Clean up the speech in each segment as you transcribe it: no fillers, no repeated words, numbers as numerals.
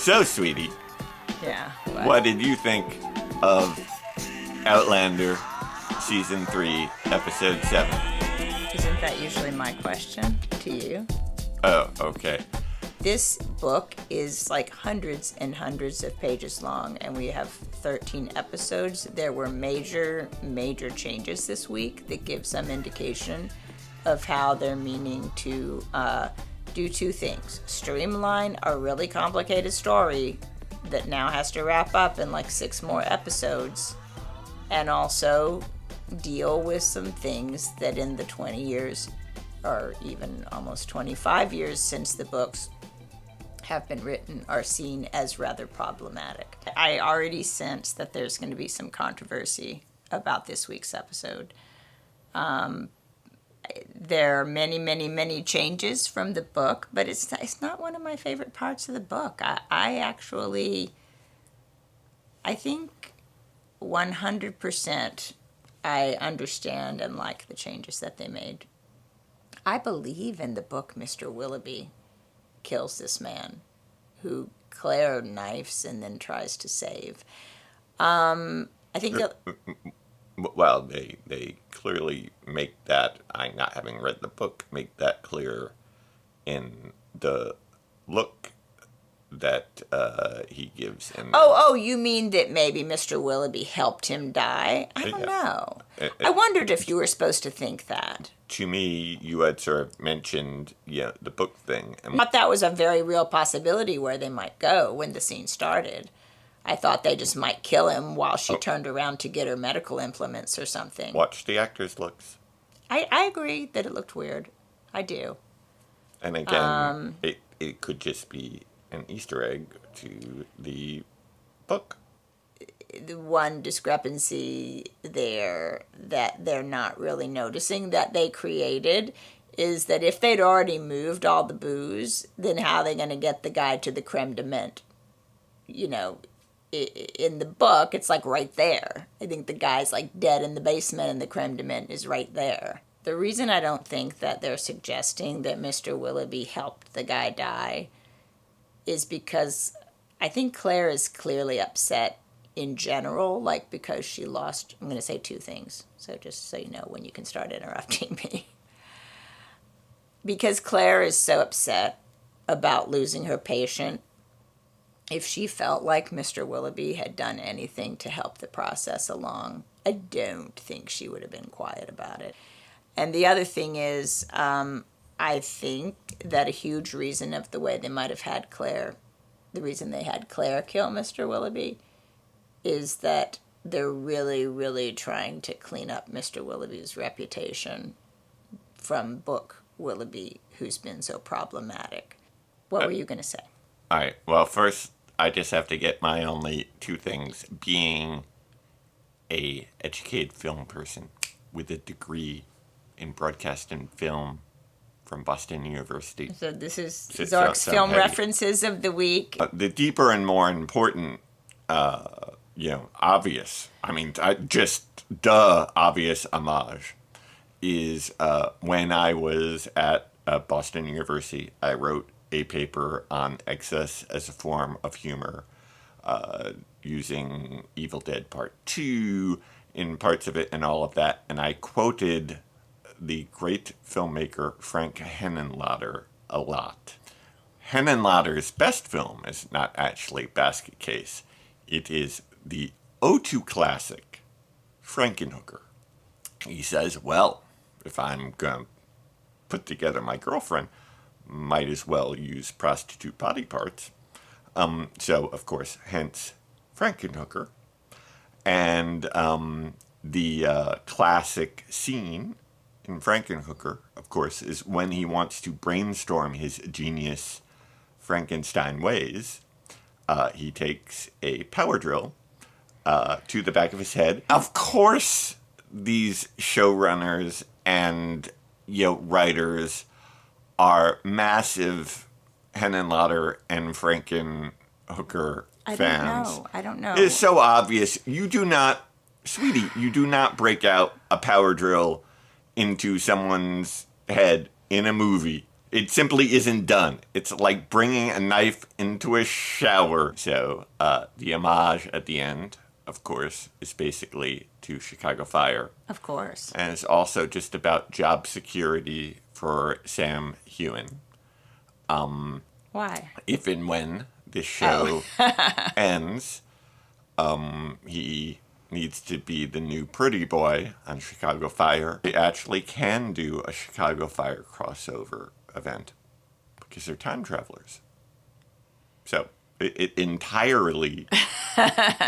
So, sweetie. Yeah. What did you think of Outlander Season 3, Episode 7? Isn't that usually my question to you? Oh, okay. This book is like hundreds and hundreds of pages long, and we have 13 episodes. There were major changes this week that give some indication of how they're meaning to do two things. Streamline a really complicated story that now has to wrap up in like 6 more episodes, and also deal with some things that in the 20 years, or even almost 25 years since the books have been written, are seen as rather problematic. I already sense that there's going to be some controversy about this week's episode. There are many changes from the book, but it's not one of my favorite parts of the book. I think 100% I understand and like the changes that they made. I believe in the book Mr. Willoughby kills this man who Claire knifes and then tries to save. I think Well, they clearly make that, I not having read the book, make that clear in the look that he gives him. Oh, you mean that maybe Mr. Willoughby helped him die? I don't know. I wondered if you were supposed to think that. To me, you had sort of mentioned, the book thing. I thought that was a very real possibility where they might go when the scene started. I thought they just might kill him while she turned around to get her medical implements or something. Watch the actor's looks. I agree that it looked weird. I do. And again, it could just be an Easter egg to the book. The one discrepancy there that they're not really noticing that they created is that if they'd already moved all the booze, then how are they going to get the guy to the creme de menthe? In the book, it's like right there. I think the guy's like dead in the basement and the creme de menthe is right there. The reason I don't think that they're suggesting that Mr. Willoughby helped the guy die is because I think Claire is clearly upset in general, like because she lost, I'm going to say 2 things, so just so you know when you can start interrupting me. Because Claire is so upset about losing her patient, if she felt like Mr. Willoughby had done anything to help the process along, I don't think she would have been quiet about it. And the other thing is, I think that a huge reason of the way they might have had Claire, the reason they had Claire kill Mr. Willoughby, is that they're really trying to clean up Mr. Willoughby's reputation from book Willoughby, who's been so problematic. What were you going to say? All right. Well, first, I just have to get my only 2 things. Being a educated film person with a degree in broadcast and film from Boston University. So this is Zork's film heavy references of the week. The deeper and more important, obvious, obvious homage is when I was at Boston University, I wrote a paper on excess as a form of humor, using Evil Dead Part 2 in parts of it and all of that, and I quoted the great filmmaker Frank Henenlotter a lot. Henenlotter's best film is not actually Basket Case. It is the O2 classic, Frankenhooker. He says, well, if I'm going to put together my girlfriend, might as well use prostitute body parts. So, of course, hence Frankenhooker. And the classic scene in Frankenhooker, of course, is when he wants to brainstorm his genius Frankenstein ways. He takes a power drill to the back of his head. Of course, these showrunners and writers are massive Henenlotter and Frankenhooker fans. I don't know. It's so obvious. You do not break out a power drill into someone's head in a movie It simply isn't done. It's like bringing a knife into a shower. So the homage at the end, of course, is basically to Chicago Fire. Of course. And it's also just about job security for Sam Heughan. Why? If and when this show ends, he needs to be the new pretty boy on Chicago Fire. They actually can do a Chicago Fire crossover event because they're time travelers. So it entirely,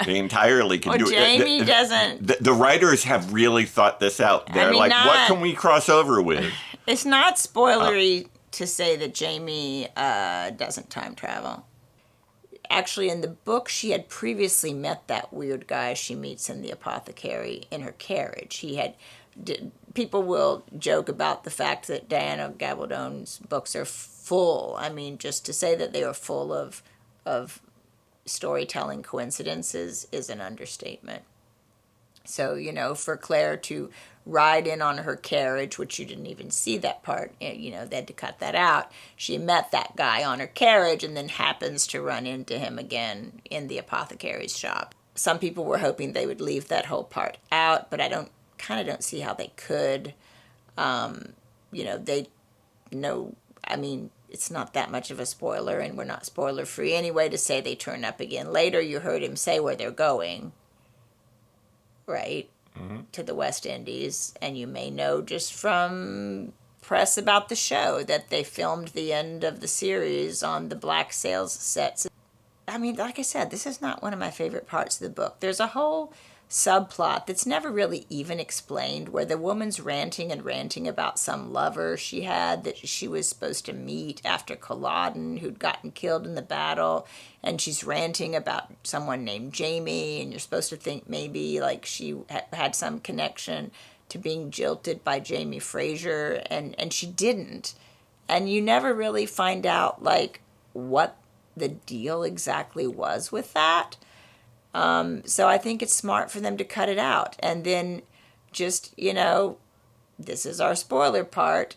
they entirely can do it. Jamie doesn't. The writers have really thought this out. They're what can we cross over with? It's not spoilery to say that Jamie doesn't time travel. Actually, in the book, she had previously met that weird guy she meets in the apothecary in her carriage. People will joke about the fact that Diana Gabaldon's books are full. I mean, just to say that they are full of storytelling coincidences is an understatement. So, for Claire to ride in on her carriage, which you didn't even see that part, they had to cut that out. She met that guy on her carriage and then happens to run into him again in the apothecary's shop. Some people were hoping they would leave that whole part out, but I don't see how they could. It's not that much of a spoiler, and we're not spoiler free anyway to say they turn up again later. You heard him say where they're going. Right, to the West Indies, and you may know just from press about the show that they filmed the end of the series on the Black Sails sets. I mean, like I said, this is not one of my favorite parts of the book. There's a whole subplot that's never really even explained, where the woman's ranting about some lover she had that she was supposed to meet after Culloden, who'd gotten killed in the battle, and she's ranting about someone named Jamie, and you're supposed to think maybe like she had some connection to being jilted by Jamie Fraser, and she didn't. And you never really find out like what the deal exactly was with that. So I think it's smart for them to cut it out. And then just, this is our spoiler part.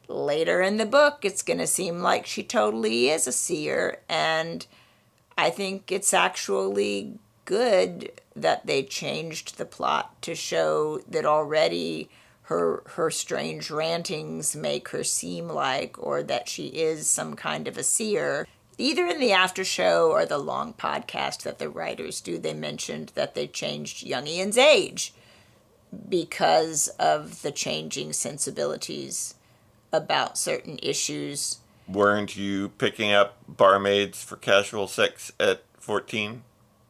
Later in the book, it's going to seem like she totally is a seer. And I think it's actually good that they changed the plot to show that already her strange rantings make her seem like, or that she is some kind of a seer. Either in the after show or the long podcast that the writers do, they mentioned that they changed young Ian's age because of the changing sensibilities about certain issues. Weren't you picking up barmaids for casual sex at 14?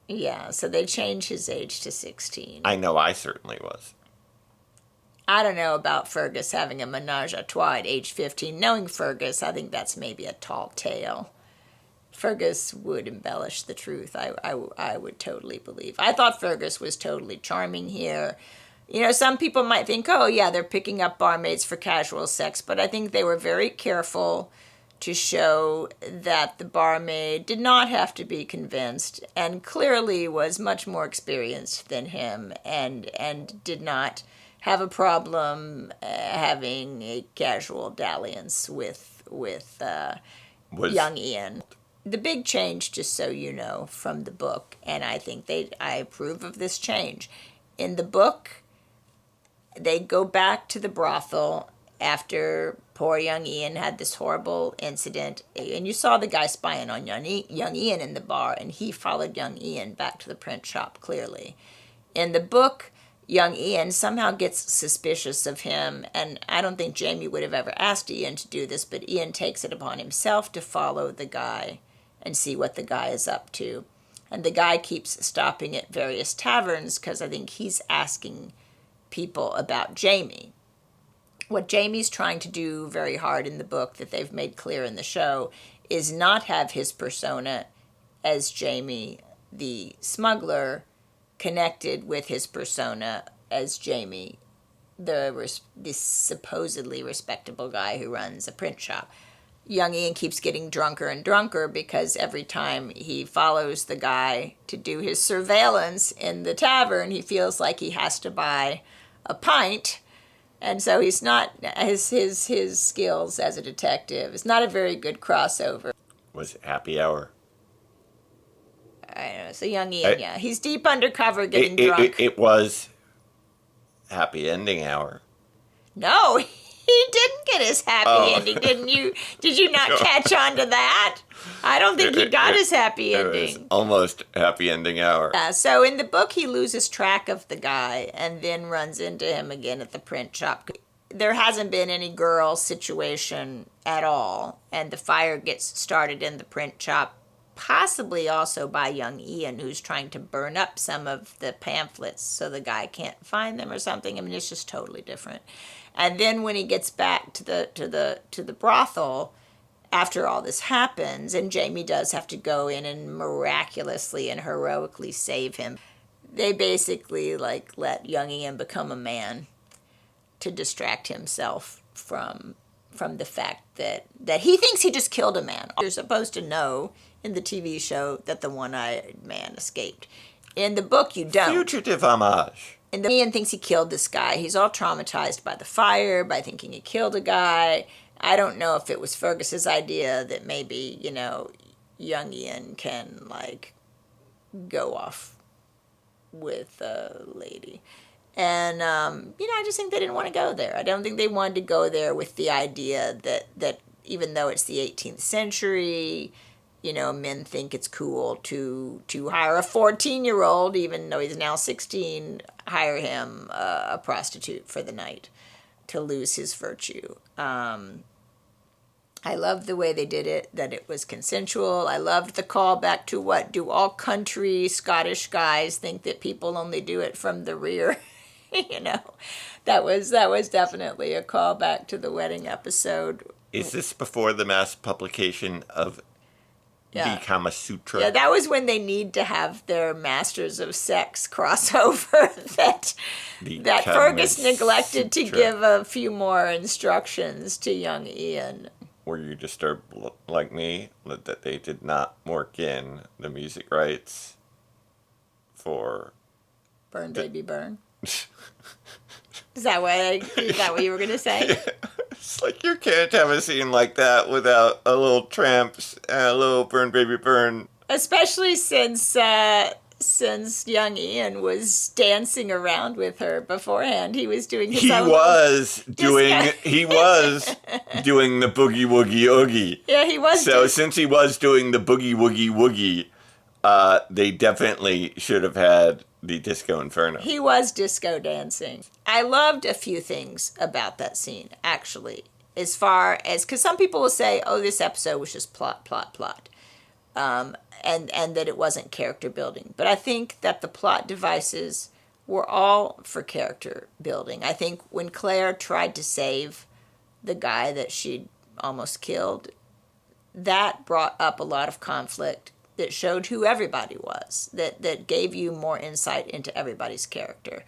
Yeah, so they changed his age to 16. I know I certainly was. I don't know about Fergus having a menage a trois at age 15. Knowing Fergus, I think that's maybe a tall tale. Fergus would embellish the truth. I would totally believe. I thought Fergus was totally charming here. Some people might think, oh, yeah, they're picking up barmaids for casual sex, but I think they were very careful to show that the barmaid did not have to be convinced and clearly was much more experienced than him and did not have a problem having a casual dalliance with young Ian. The big change, just so you know, from the book, and I think I approve of this change. In the book, they go back to the brothel after poor young Ian had this horrible incident, and you saw the guy spying on young Ian in the bar, and he followed young Ian back to the print shop, clearly. In the book, young Ian somehow gets suspicious of him, and I don't think Jamie would have ever asked Ian to do this, but Ian takes it upon himself to follow the guy and see what the guy is up to. And the guy keeps stopping at various taverns because I think he's asking people about Jamie. What Jamie's trying to do very hard in the book that they've made clear in the show is not have his persona as Jamie the smuggler connected with his persona as Jamie the supposedly respectable guy who runs a print shop. Young Ian keeps getting drunker and drunker because every time he follows the guy to do his surveillance in the tavern, he feels like he has to buy a pint And so he's not, his skills as a detective, it's not a very good crossover. Was it Happy Hour? I don't know, so young Ian, yeah. He's deep undercover getting drunk. It was Happy Ending Hour. No, he didn't get his happy ending, didn't you? Did you not catch on to that? I don't think he got his happy ending. It was almost Happy Ending Hour. So in the book, he loses track of the guy and then runs into him again at the print shop. There hasn't been any girl situation at all, and the fire gets started in the print shop, possibly also by young Ian, who's trying to burn up some of the pamphlets so the guy can't find them or something. I mean, it's just totally different. And then when he gets back to the brothel, after all this happens, and Jamie does have to go in and miraculously and heroically save him, they basically like let young Ian become a man to distract himself from the fact that he thinks he just killed a man. You're supposed to know in the TV show that the one-eyed man escaped. In the book, you don't. Fugitive homage. And Ian thinks he killed this guy. He's all traumatized by the fire, by thinking he killed a guy. I don't know if it was Fergus's idea that maybe, young Ian can, go off with a lady. And, I just think they didn't want to go there. I don't think they wanted to go there with the idea that even though it's the 18th century, men think it's cool to hire a 14-year-old, even though he's now 16, hire him a prostitute for the night to lose his virtue. I loved the way they did it, that it was consensual. I loved the callback to what do all country Scottish guys think that people only do it from the rear? That was definitely a callback to the wedding episode. Is this before the mass publication of the Kama Sutra? Yeah, that was when they need to have their Masters of Sex crossover that Fergus neglected to give a few more instructions to young Ian. Were you disturbed like me that they did not work in the music rights for Burn Baby Burn? Is that what you were going to say? Yeah. It's like you can't have a scene like that without a little Tramps and a little Burn Baby Burn. Especially since young Ian was dancing around with her beforehand. He was doing his own... He was doing the boogie woogie oogie. Yeah, he was. So since he was doing the boogie woogie woogie, they definitely should have had the Disco Inferno. He was disco dancing. I loved a few things about that scene, actually. As far as... Because some people will say, oh, this episode was just plot. And that it wasn't character building. But I think that the plot devices were all for character building. I think when Claire tried to save the guy that she'd almost killed, that brought up a lot of conflict that showed who everybody was, that gave you more insight into everybody's character.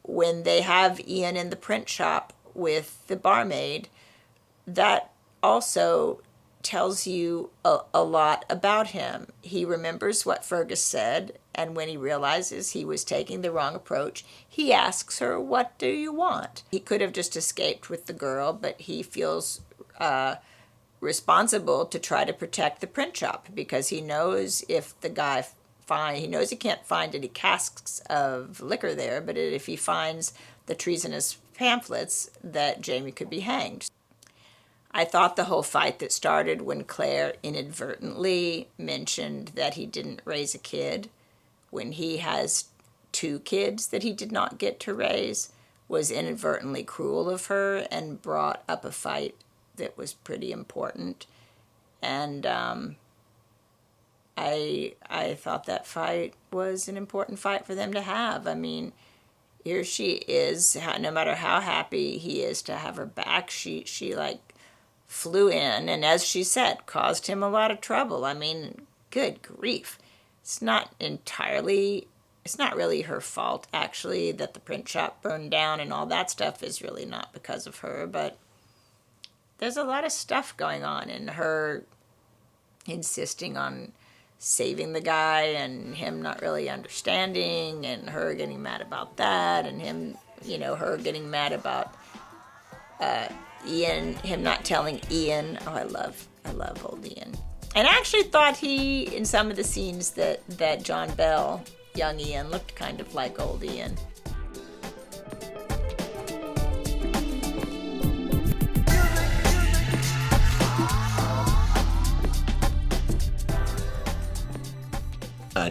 When they have Ian in the print shop with the barmaid, that also tells you a lot about him. He remembers what Fergus said, and when he realizes he was taking the wrong approach, he asks her, "What do you want?" He could have just escaped with the girl, but he feels responsible to try to protect the print shop because he knows if the guy he knows he can't find any casks of liquor there, but if he finds the treasonous pamphlets, that Jamie could be hanged. I thought the whole fight that started when Claire inadvertently mentioned that he didn't raise a kid, when he has 2 kids that he did not get to raise, was inadvertently cruel of her and brought up a fight that was pretty important. And I thought that fight was an important fight for them to have. I mean, here she is, no matter how happy he is to have her back, she flew in, and as she said, caused him a lot of trouble. I mean, good grief. It's not really her fault, actually, that the print shop burned down and all that stuff is really not because of her, but there's a lot of stuff going on, and her insisting on saving the guy and him not really understanding and her getting mad about that and him her getting mad about Ian, him not telling Ian. Oh, I love old Ian. And I actually thought in some of the scenes that John Bell, young Ian, looked kind of like old Ian.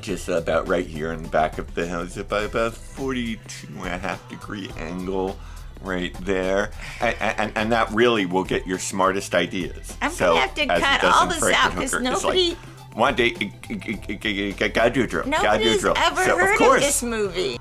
Just about right here in the back of the house, about 42.5-degree angle right there. And that really will get your smartest ideas. I'm going to have to cut all this out because nobody... One day, gotta do a drill. Nobody's ever heard of this movie.